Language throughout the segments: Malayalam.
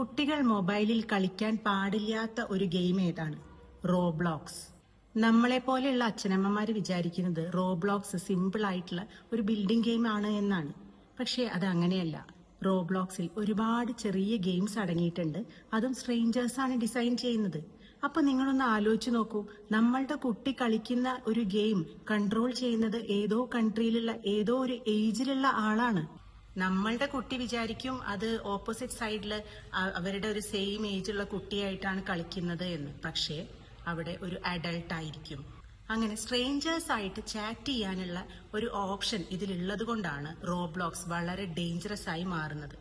കുട്ടികൾ മൊബൈലിൽ കളിക്കാൻ പാടില്ലാത്ത ഒരു ഗെയിം ഏതാണ്? റോബ്ലോക്സ്. നമ്മളെ പോലെയുള്ള അച്ഛനമ്മമാര് വിചാരിക്കുന്നത് റോബ്ലോക്സ് സിമ്പിൾ ആയിട്ടുള്ള ഒരു ബിൽഡിംഗ് ഗെയിം ആണ് എന്നാണ്. പക്ഷേ അത് അങ്ങനെയല്ല. റോബ്ലോക്സിൽ ഒരുപാട് ചെറിയ ഗെയിംസ് അടങ്ങിയിട്ടുണ്ട്. അതും സ്ട്രേഞ്ചേഴ്സ് ആണ് ഡിസൈൻ ചെയ്യുന്നത്. അപ്പൊ നിങ്ങളൊന്ന് ആലോചിച്ച് നോക്കൂ, നമ്മളുടെ കുട്ടി കളിക്കുന്ന ഒരു ഗെയിം കൺട്രോൾ ചെയ്യുന്നത് ഏതോ കൺട്രിയിലുള്ള ഏതോ ഒരു ഏജിലുള്ള ആളാണ്. നമ്മളുടെ കുട്ടി വിചാരിക്കും അത് ഓപ്പോസിറ്റ് സൈഡില് അവരുടെ ഒരു സെയിം ഏജുള്ള കുട്ടിയായിട്ടാണ് കളിക്കുന്നത് എന്ന്. പക്ഷേ അവിടെ ഒരു അഡൾട്ട് ആയിരിക്കും. അങ്ങനെ സ്ട്രേഞ്ചേഴ്സ് ആയിട്ട് ചാറ്റ് ചെയ്യാനുള്ള ഒരു ഓപ്ഷൻ ഇതിലുള്ളത് കൊണ്ടാണ് റോബ്ലോക്സ് വളരെ ഡേഞ്ചറസ് ആയി മാറുന്നത്.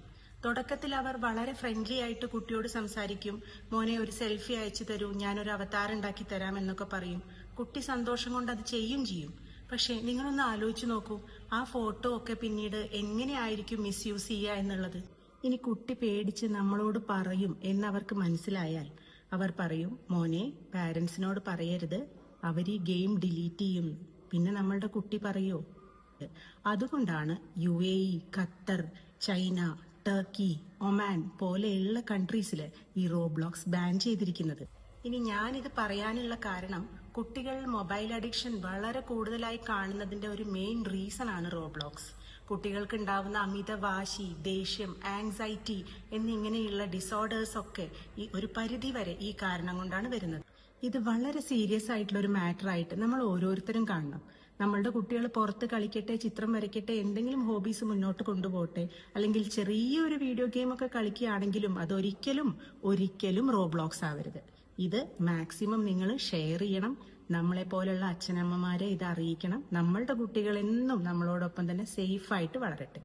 തുടക്കത്തിൽ അവർ വളരെ ഫ്രണ്ട്ലി ആയിട്ട് കുട്ടിയോട് സംസാരിക്കും. മോനെ ഒരു സെൽഫി അയച്ചു തരൂ, ഞാനൊരു അവതാർ ഉണ്ടാക്കി തരാം എന്നൊക്കെ പറയും. കുട്ടി സന്തോഷം കൊണ്ട് അത് ചെയ്യും. പക്ഷെ നിങ്ങളൊന്ന് ആലോചിച്ച് നോക്കൂ, ആ ഫോട്ടോ ഒക്കെ പിന്നീട് എങ്ങനെയായിരിക്കും മിസ്യൂസ് ചെയ്യുക എന്നുള്ളത്. ഇനി കുട്ടി പേടിച്ച് നമ്മളോട് പറയും എന്നവർക്ക് മനസ്സിലായാൽ അവർ പറയും, മോനെ പാരന്റ്സിനോട് പറയരുത്, അവർ ഈ ഗെയിം ഡിലീറ്റ് ചെയ്യും. പിന്നെ നമ്മളുടെ കുട്ടി പറയോ? അതുകൊണ്ടാണ് UAE, Qatar, China, Turkey, Oman പോലെയുള്ള കൺട്രീസിൽ ഈ റോബ്ലോക്സ് ബാൻ ചെയ്തിരിക്കുന്നത്. ഇനി ഞാനിത് പറയാനുള്ള കാരണം, കുട്ടികൾ മൊബൈൽ അഡിക്ഷൻ വളരെ കൂടുതലായി കാണുന്നതിന്റെ ഒരു മെയിൻ റീസൺ ആണ് റോബ്ലോക്സ്. കുട്ടികൾക്ക് ഉണ്ടാവുന്ന അമിത വാശി, ദേഷ്യം, ആങ്സൈറ്റി എന്നിങ്ങനെയുള്ള ഡിസോർഡേഴ്സ് ഒക്കെ ഈ ഒരു പരിധി വരെ ഈ കാരണം കൊണ്ടാണ് വരുന്നത്. ഇത് വളരെ സീരിയസ് ആയിട്ടുള്ള ഒരു മാറ്റർ ആയിട്ട് നമ്മൾ ഓരോരുത്തരും കാണണം. നമ്മളുടെ കുട്ടികൾ പുറത്ത് കളിക്കട്ടെ, ചിത്രം വരയ്ക്കട്ടെ, എന്തെങ്കിലും ഹോബീസ് മുന്നോട്ട് കൊണ്ടുപോകട്ടെ, അല്ലെങ്കിൽ ചെറിയൊരു വീഡിയോ ഗെയിം ഒക്കെ കളിക്കുകയാണെങ്കിലും ഒരിക്കലും റോബ്ലോക്സ് ആവരുത്. ഇത് മാക്സിമം നിങ്ങൾ ഷെയർ ചെയ്യണം. നമ്മളെ പോലുള്ള അച്ഛനമ്മമാരെ ഇത് അറിയിക്കണം. നമ്മളുടെ കുട്ടികൾ എന്നും നമ്മളോടൊപ്പം തന്നെ സേഫ് ആയിട്ട് വളരട്ടെ.